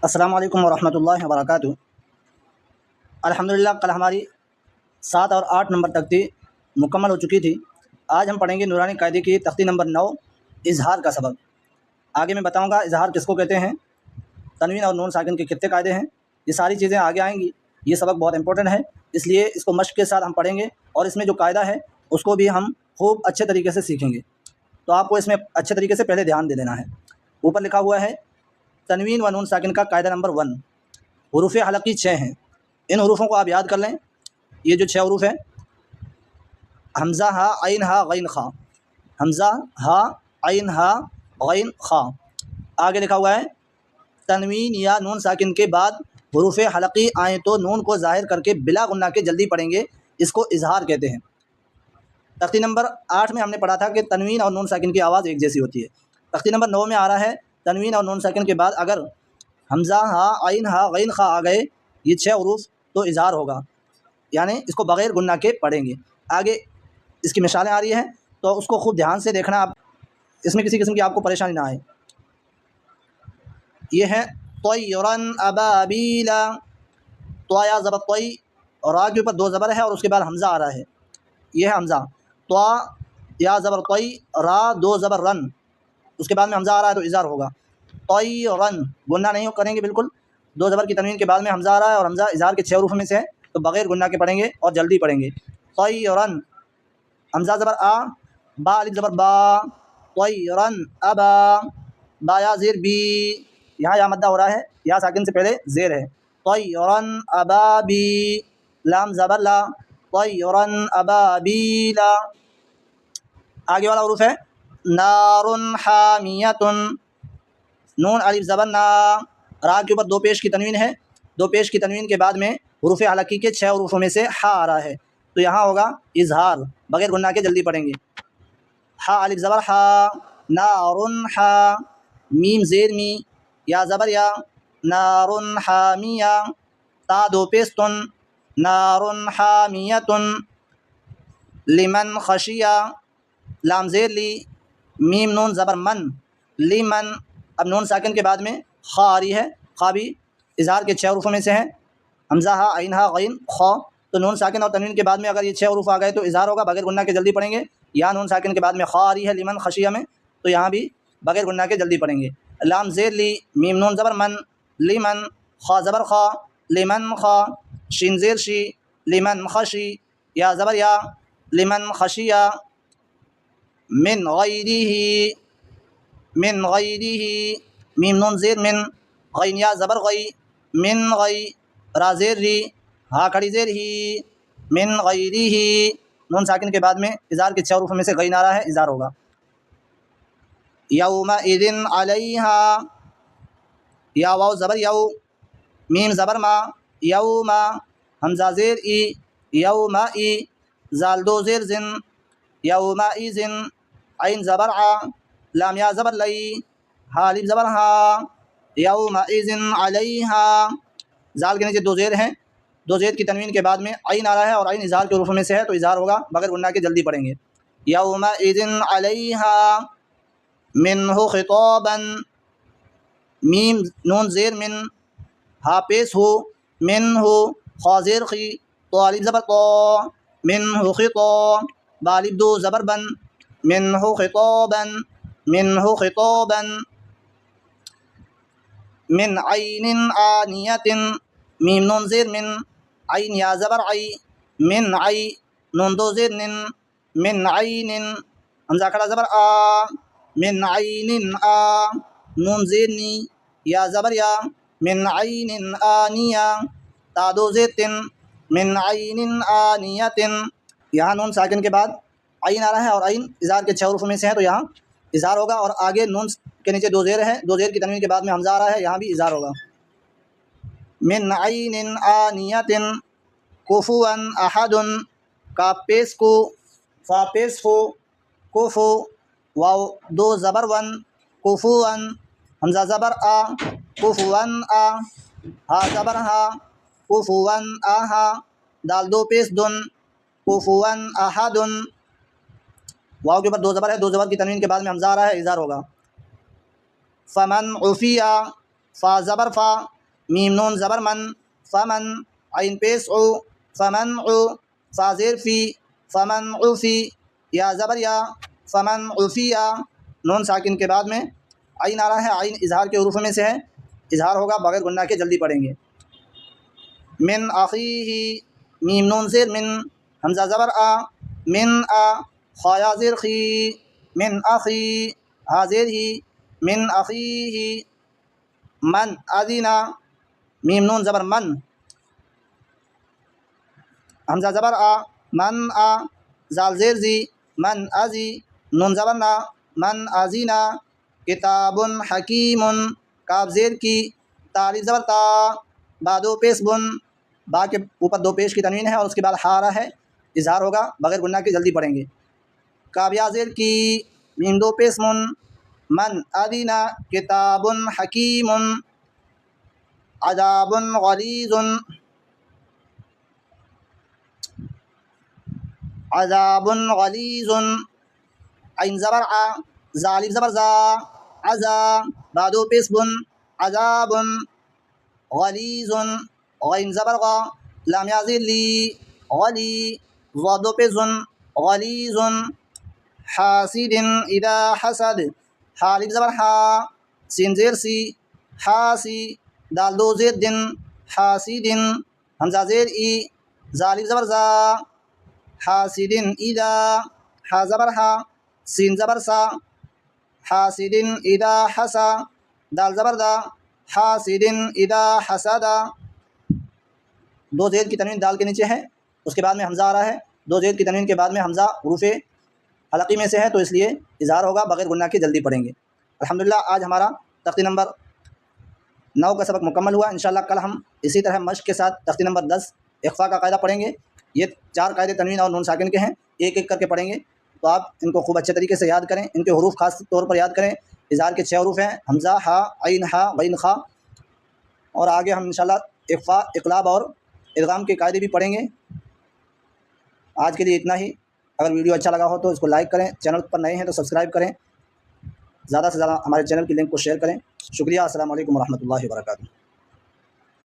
السلام علیکم ورحمۃ اللہ وبرکاتہ۔ الحمدللہ کل ہماری 7 اور 8 نمبر تختی مکمل ہو چکی تھی۔ آج ہم پڑھیں گے نورانی قاعدے کی تختی نمبر 9 اظہار کا سبق۔ آگے میں بتاؤں گا اظہار کس کو کہتے ہیں، تنوین اور نون ساکن کے کتنے قاعدے ہیں، یہ ساری چیزیں آگے آئیں گی۔ یہ سبق بہت امپورٹنٹ ہے، اس لیے اس کو مشق کے ساتھ ہم پڑھیں گے اور اس میں جو قاعدہ ہے اس کو بھی ہم خوب اچھے طریقے سے سیکھیں گے۔ تو آپ کو اس میں اچھے طریقے سے پہلے دھیان دے دینا ہے۔ اوپر لکھا ہوا ہے تنوین و نون ساکن کا قاعدہ نمبر 1، حروف حلقی 6 ہیں۔ ان حروفوں کو آپ یاد کر لیں۔ یہ جو 6 حروف ہیں، حمزہ ہا عین ہا غین خا، حمزہ ہا عین ہا غین خا۔ آگے لکھا ہوا ہے تنوین یا نون ساکن کے بعد حروف حلقی آئیں تو نون کو ظاہر کر کے بلا غنہ کے جلدی پڑھیں گے، اس کو اظہار کہتے ہیں۔ تختی نمبر 8 میں ہم نے پڑھا تھا کہ تنوین اور نون ساکن کی آواز ایک جیسی ہوتی ہے۔ تختی نمبر 9 میں آ رہا ہے تنوین اور نون ساکن کے بعد اگر حمزہ ہا عین ہا غین خا آ گئے، یہ 6 حروف، تو اظہار ہوگا، یعنی اس کو بغیر غنہ کے پڑھیں گے۔ آگے اس کی مثالیں آ رہی ہیں تو اس کو خوب دھیان سے دیکھنا، آپ اس میں کسی قسم کی آپ کو پریشانی نہ آئے۔ یہ ہے طیرن ابابیلا، تو یا زبر طی، اور را کے اوپر 2 زبر ہے اور اس کے بعد حمزہ آ رہا ہے، یہ ہے حمزہ۔ تو یا زبر طی، را 2 زبر رن، اس کے بعد میں حمزہ آ رہا ہے تو اظہار ہوگا۔ طیرن غنہ نہیں کریں گے بالکل، 2 زبر کی تنوین کے بعد میں حمزہ آ رہا ہے اور حمزہ اظہار کے 6 حروف میں سے ہے تو بغیر غنہ کے پڑھیں گے اور جلدی پڑھیں گے۔ طیرن، حمزہ زبر آ، با الف زبر با، طیرن ابا، با یا زیر بی، یہاں یا مدہ ہو رہا ہے، یا ساکن سے پہلے زیر ہے۔ طیرن ابابی، لام زبر لا، طیرن ابابیلا۔ آگے والا حروف ہے نار حامیتن، نون الف زبر نا، را کے اوپر 2 پیش کی تنوین ہے، 2 پیش کی تنوین کے بعد میں حروف حلقی کے 6 حروفوں میں سے ہا آ رہا ہے تو یہاں ہوگا اظہار، بغیر غنہ کے جلدی پڑھیں گے۔ ہا الف زبر ہا، نار ہا، میم زیر می، یا زبر یا، نار حامیہ، تا 2 پیش تن، نار حامیتن، لمن خشیہ، لام زیر لی، میم نون زبر من، لیمن۔ اب نون ساکن کے بعد میں خا آ رہی ہے، خا بھی اظہار کے 6 حروفوں میں سے ہے، حمزہ ہا عین ہا غین خا، تو نون ساکن اور تنوین کے بعد میں اگر یہ 6 حروف آ گئے تو اظہار ہوگا، بغیر غنہ کے جلدی پڑھیں گے۔ یا نون ساکن کے بعد میں خا آ رہی ہے لیمن خشیہ میں، تو یہاں بھی بغیر غنہ کے جلدی پڑھیں گے۔ لام زیر لی، میم نون زبر من، لیمن، خا زبر خا، لیمن خا، شین زیر شی، لیمن خشی، یا زبر یا، لیمن خشیہ، من غیرہ، من غیرہ، میم نون زیر من، غین یا زبر غی، من غی، را زیر ری، ہا کھڑی زیر ہی، من غیرہ، نون ساکن کے بعد میں اظہار کے 6 حروف میں سے غین آ رہا ہے، اظہار ہوگا۔ یومئذ علیہا، یا واو زبر یو، میم زبر ما، یوما، حمزہ زیر ای، یومئی، زال 2 زیر زن، یومئذ، عین زبر آ، لام یا زبر لئی، ہا الف زبر ہا، یومئذ علیہا، زال کے نیچے 2 زیر ہیں، 2 زیر کی تنوین کے بعد میں عین آ رہا ہے اور عین اظہار کے حروف میں سے ہے تو اظہار ہوگا، بغیر غنہ کے جلدی پڑھیں گے۔ یومئذ علیہا، منہ خطابا، میم نون زیر من، ہا پیش ہو، منہ، خا زیر خی، تو الف زبر تو، منہ خطا، با الف 2 زبر بن، منہ خطابا، منہ خطابا، من عین آنیۃ، میم نون زیر من، عین یا زبر عی، من عی، نون 2 زیر نن، من عین، حمزہ کھڑا زبر آ، من عین آ، نون زیر نی، یا زبر یا، من عین آنیہ، تا 2 زیر تن، من عین آنیۃ۔ یہاں نون ساکن کے بعد عین آ رہا ہے اور عین اظہار کے 6 حروف میں سے ہے تو یہاں اظہار ہوگا، اور آگے نون کے نیچے 2 زیر ہے، 2 زیر کی تنوین کے بعد میں حمزہ آ رہا ہے، یہاں بھی اظہار ہوگا۔ من عین آنیۃ، کفوا احد، کاف پیش کو، فا پیش فو، کفو، واو 2 زبر ون، کفوا، حمزہ زبر آ، کفوا آ، ہا زبر ہا، کفوا آہا، دال 2 پیش دن، کفوا احد، واو کے اوپر 2 زبر ہے، 2 زبر کی تنوین کے بعد میں حمزہ آ رہا ہے، اظہار ہوگا۔ فمن عفیہ، فا زبر فا، میم نون زبر من فمن، عین پیش او فمن او، فا زیر فی فمن عفی، یا زبر یا فمن عفیا، نون ساکن کے بعد میں عین آ رہا ہے، عین اظہار کے حروف میں سے ہے، اظہار ہوگا بغیر گنہ کے، جلدی پڑھیں گے۔ من اخیہ، میم نون زیر من، حمزہ زبر آ، من آ، خا یا زیر خی، من اخی، ہا زیر ہی، من اخیہ، من اذینا، میم نون زبر من، حمزہ زبر آ، من آ، زال زیر زی، من ازی، نون زبر نا، من ازینا، کتاب حکیم، کاف زیر کی، تاریخ زبر تا، بادو پیش بن، با کے اوپر دو پیش کی تنوین ہے اور اس کے بعد ہا رہا ہے، اظہار ہوگا بغیر گنہ کے، جلدی پڑھیں گے۔ کابیا زیر کی، میم دو پیش من ادینا، کتاب حکیم، عذاب غلیظ، عذاب غلیظ، عین زبر آ، ظالم زبر زا، عزا، بادو پیش بن، عذاب غلیظ، غین زبر غا، لام یا زیر لی، غلی، ضاد پیش بن، غلیظ، حاسد اذا حسد، حالف زبر حا، سین زیر سی، حاسی، دال دو زیر دن، حاسد، حمزہ زیر ای، ظالم زبر زا، حاسد اذا، حا زبر ہا، سین زبر سا، حاسد اذا حسا، دال زبر دا، حاسد اذا حسدا، دو زید کی تنوین دال کے نیچے ہے، اس کے بعد میں حمزہ آ رہا ہے، دو زید کی تنوین کے بعد میں حمزہ حروف حلقی میں سے ہے، تو اس لیے اظہار ہوگا بغیر گنہ کے، جلدی پڑھیں گے۔ الحمدللہ آج ہمارا تختی نمبر 9 کا سبق مکمل ہوا۔ انشاءاللہ کل ہم اسی طرح مشق کے ساتھ تختی نمبر 10 اخفا کا قاعدہ پڑھیں گے۔ یہ 4 قاعدے تنوین اور نون ساکن کے ہیں، ایک ایک کر کے پڑھیں گے، تو آپ ان کو خوب اچھے طریقے سے یاد کریں، ان کے حروف خاص طور پر یاد کریں۔ اظہار کے 6 حروف ہیں، حمزہ، ہا، عین، ہا، غین، خا، اور آگے ہم انشاءاللہ اخفا، اقلاب اور ادغام کے قاعدے بھی پڑھیں گے۔ آج کے لیے اتنا ہی۔ اگر ویڈیو اچھا لگا ہو تو اس کو لائک کریں، چینل پر نئے ہیں تو سبسکرائب کریں، زیادہ سے زیادہ ہمارے چینل کی لنک کو شیئر کریں۔ شکریہ، السلام علیکم ورحمۃ اللہ وبرکاتہ۔